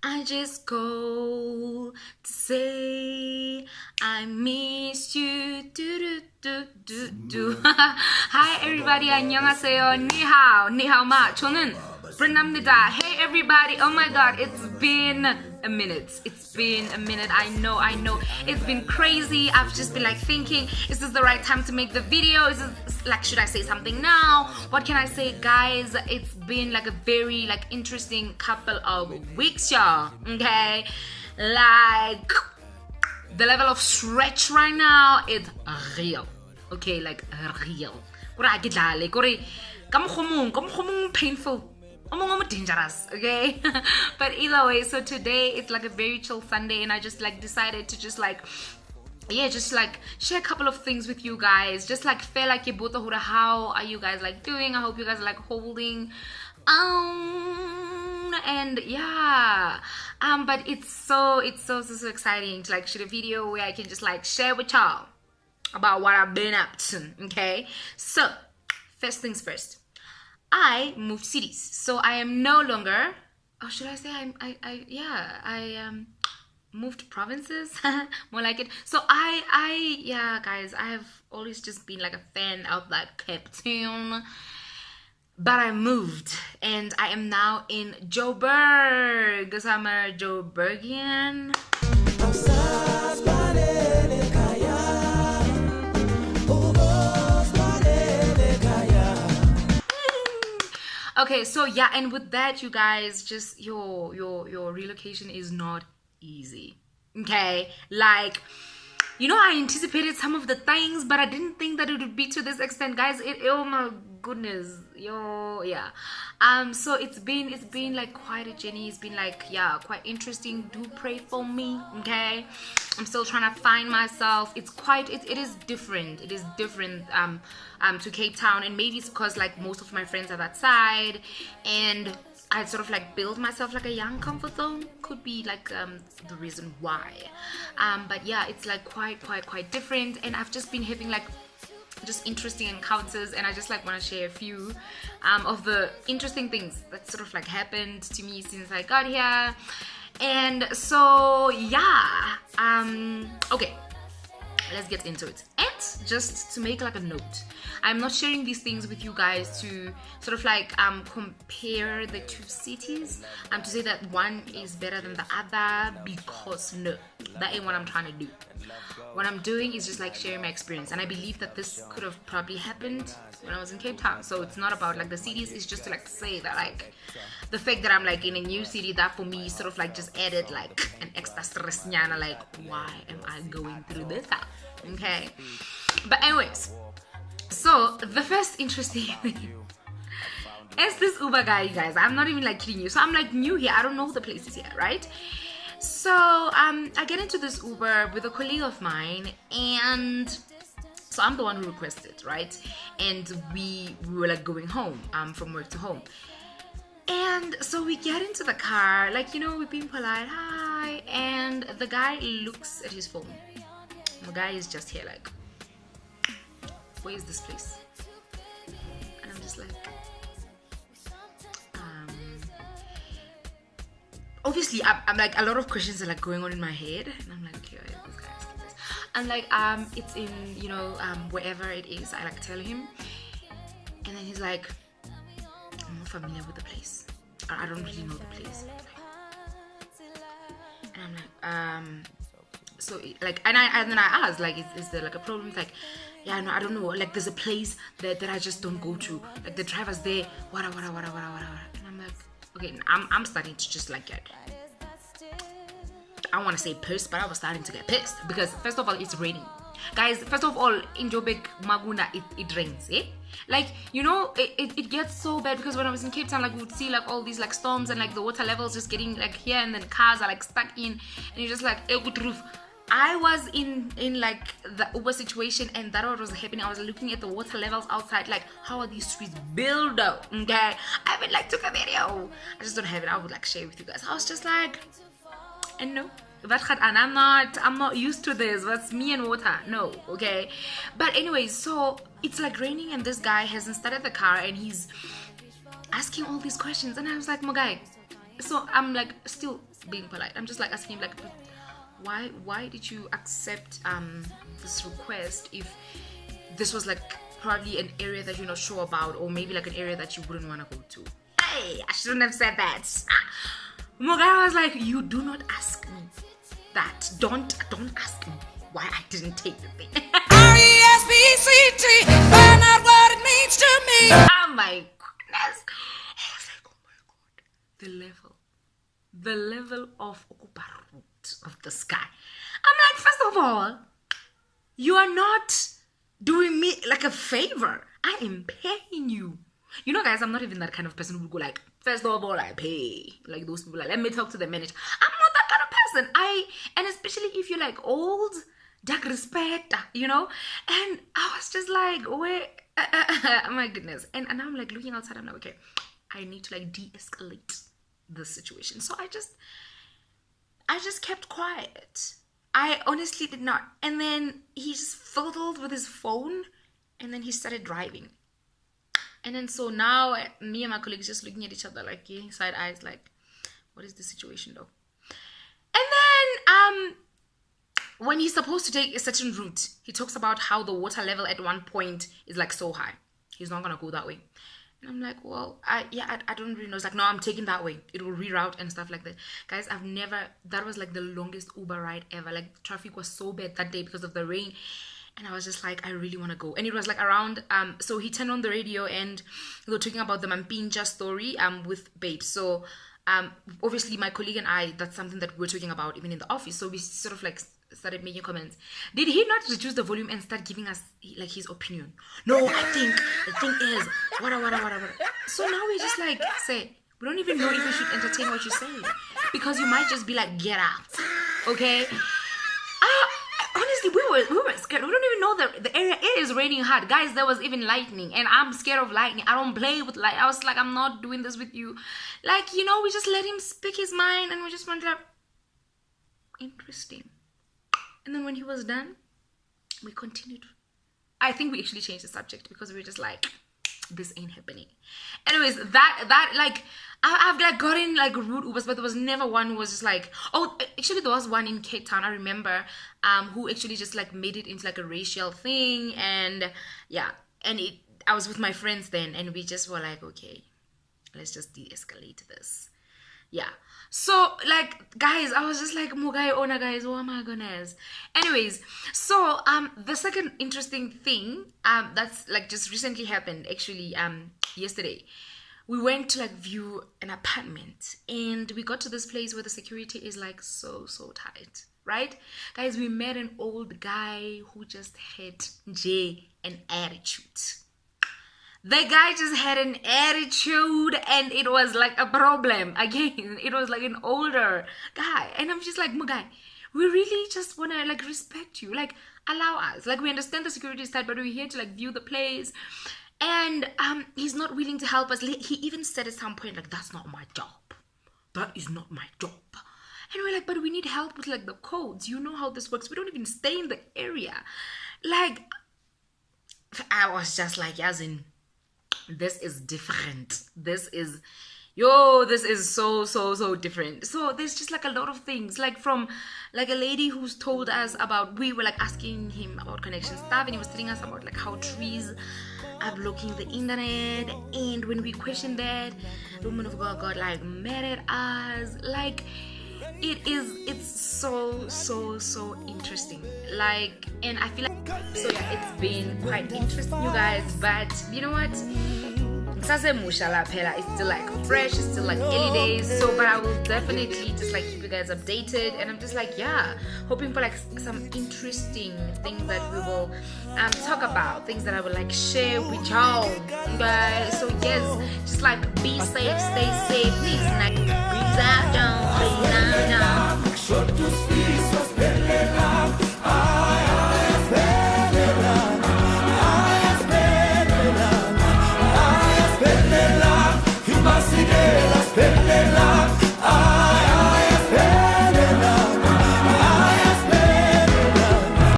I just call to say I miss you. Do, do, do, do, do. Hi everybody, 안녕하세요. Ni hao, ni hao ma. 저는 Pranamnida. Hey everybody. Oh my god, it's been a minute. It's been a minute. I know. It's been crazy. I've just been like thinking, is this the right time to make the video? Is this like, should I say something now? What can I say, guys? It's been like a very like interesting couple of weeks, y'all. Okay, like the level of stretch right now is real. Okay, like real. Painful. Dangerous, okay? But either way, so today it's like a very chill Sunday, and I just like decided to just like just like share a couple of things with you guys. Just like feel like how are you guys like doing? I hope you guys are like holding and yeah, but it's so exciting to like shoot a video where I can just like share with y'all about what I've been up to. Okay, so first things first, I moved cities, so I am no longer, or should I say I moved provinces, more like it. So I guys, I have always just been like a fan of like Cape Town, but I moved and I am now in Joburg. So I'm a Joburgian. Okay, so yeah, and with that, you guys, just your relocation is not easy. Okay, like, you know, I anticipated some of the things, but I didn't think that it would be to this extent, guys. Oh my goodness, yeah. So it's been like quite a journey. It's been like, yeah, quite interesting. Do pray for me, okay? I'm still trying to find myself. It is different. It is different to Cape Town, and maybe it's because like most of my friends are that side, and I sort of like build myself like a young comfort zone. Could be like the reason why. But yeah, it's like quite different, and I've just been having like just interesting encounters, and I just like want to share a few of the interesting things that sort of like happened to me since I got here. And so yeah, okay, let's get into it. And just to make like a note, I'm not sharing these things with you guys to sort of like compare the two cities, to say that one is better than the other, because no, that ain't what I'm trying to do. What I'm doing is just like sharing my experience, and I believe that this could have probably happened when I was in Cape Town. So it's not about like the cities, it's just to like say that like the fact that I'm like in a new city, that for me sort of like just added like an extra stress nyana, like why am I going through this stuff? Okay, but anyways, so the first interesting thing is this Uber guy, you guys. I'm not even like kidding you. So I'm like new here, I don't know the places here, right? So I get into this Uber with a colleague of mine, and so I'm the one who requested, right? And we were like going home from work to home. And so we get into the car, like, you know, we're being polite, hi, and the guy looks at his phone. The guy is just here like, where is this place? And I'm just like, obviously I'm like, a lot of questions are like going on in my head, and I'm like, okay, where is this guy asking this? And like it's in, you know, wherever it is, I like tell him, and then he's like, I'm not familiar with the place, I don't really know the place. And I'm like, so like, and then I asked, like, is there like a problem? It's like, yeah, no, I don't know, like there's a place that I just don't go to, like the driver's there, what. And I'm like, okay, I'm starting to just like get, I want to say pissed, but I was starting to get pissed, because first of all, it's raining, guys. First of all, in Joburg, Maguna, it rains, eh? Like, you know, it gets so bad, because when I was in Cape Town, like we would see like all these like storms, and like the water levels just getting like here, and then cars are like stuck in, and you're just like, good roof. I was in like the Uber situation, and that what was happening. I was looking at the water levels outside, like, how are these streets built up? Okay, I haven't like took a video. I just don't have it. I would like share with you guys. I was just like, and no, and I'm not used to this. What's me and water? No, okay. But anyways, so it's like raining, and this guy hasn't started the car, and he's asking all these questions, and I was like, my guy, so I'm like still being polite. I'm just like asking him like, why did you accept this request if this was like probably an area that you're not sure about, or maybe like an area that you wouldn't want to go to? Hey, I shouldn't have said that. Mogai was like, you do not ask me that. Don't ask me why I didn't take the thing. R-E-S-P-C-T, find out what it means to me. Oh my goodness. I was like, oh my god. The level of Okubarut of this guy. I'm like, first of all, you are not doing me like a favor. I am paying you. You know, guys, I'm not even that kind of person who would go like, first of all, I pay. Like those people, like, let me talk to the manager. I'm not that kind of person. And especially if you're like old, dark respect, you know? And I was just like, wait, my goodness. And now I'm like looking outside. I'm like, okay, I need to like de-escalate this situation. So I just kept quiet. I honestly did not. And then he just fiddled with his phone and then he started driving. And then so now me and my colleagues just looking at each other like giving side eyes like, what is the situation though? And then when he's supposed to take a certain route, he talks about how the water level at one point is like so high. He's not gonna go that way. And I'm like, well, I don't really know. It's like, no, I'm taking that way. It will reroute and stuff like that. Guys, that was like the longest Uber ride ever. Like traffic was so bad that day because of the rain. And I was just like, I really want to go. And it was like around, so he turned on the radio and we were talking about the Mampinja story with Babe. So obviously my colleague and I, that's something that we're talking about even in the office. So we sort of like started making comments. Did he not reduce the volume and start giving us like his opinion? No, I think the thing is, whatever. So now we just like say, we don't even know if we should entertain what you say. Because you might just be like, get out. Okay? Honestly, we were scared. We don't even know that the area is raining hard. Guys, there was even lightning. And I'm scared of lightning. I don't play with light. I was like, I'm not doing this with you. Like, you know, we just let him speak his mind. And we just went like, interesting. And then when he was done, we continued. I think we actually changed the subject because we were just like, this ain't happening. Anyways, that like, I've like gotten like rude Ubers, but there was never one who was just like, oh, actually there was one in Cape Town, I remember, who actually just like made it into like a racial thing. And yeah, and I was with my friends then, and we just were like, okay, let's just de-escalate this. Yeah. So like, guys, I was just like, Mugai Ona, guys, oh my goodness. Anyways, so the second interesting thing that's like just recently happened, actually yesterday, we went to like view an apartment, and we got to this place where the security is like so tight, right? Guys, we met an old guy who just had an attitude. The guy just had an attitude, and it was like a problem. Again, it was like an older guy. And I'm just like, Mugai, we really just want to like respect you. Like, allow us. Like, we understand the security is tight, but we're here to like view the place. And he's not willing to help us. He even said at some point, like, that's not my job. That is not my job. And we're like, but we need help with like the codes. You know how this works. We don't even stay in the area. Like, I was just like, as in, this is different. This is so different. So there's just like a lot of things, like from like a lady who's told us about, we were like asking him about connection stuff, and he was telling us about like how trees are blocking the internet. And when we questioned that, the woman of God got like mad at us. Like, it's so interesting. Like, and I feel like, so yeah, it's been quite interesting, you guys. But you know what, it's still like fresh, it's still like early days. So but I will definitely just like keep you guys updated. And I'm just like, yeah, hoping for like some interesting things that we will talk about, things that I will like share with y'all, you guys. So yes, just like be safe, stay safe, these night breeze out, y'all.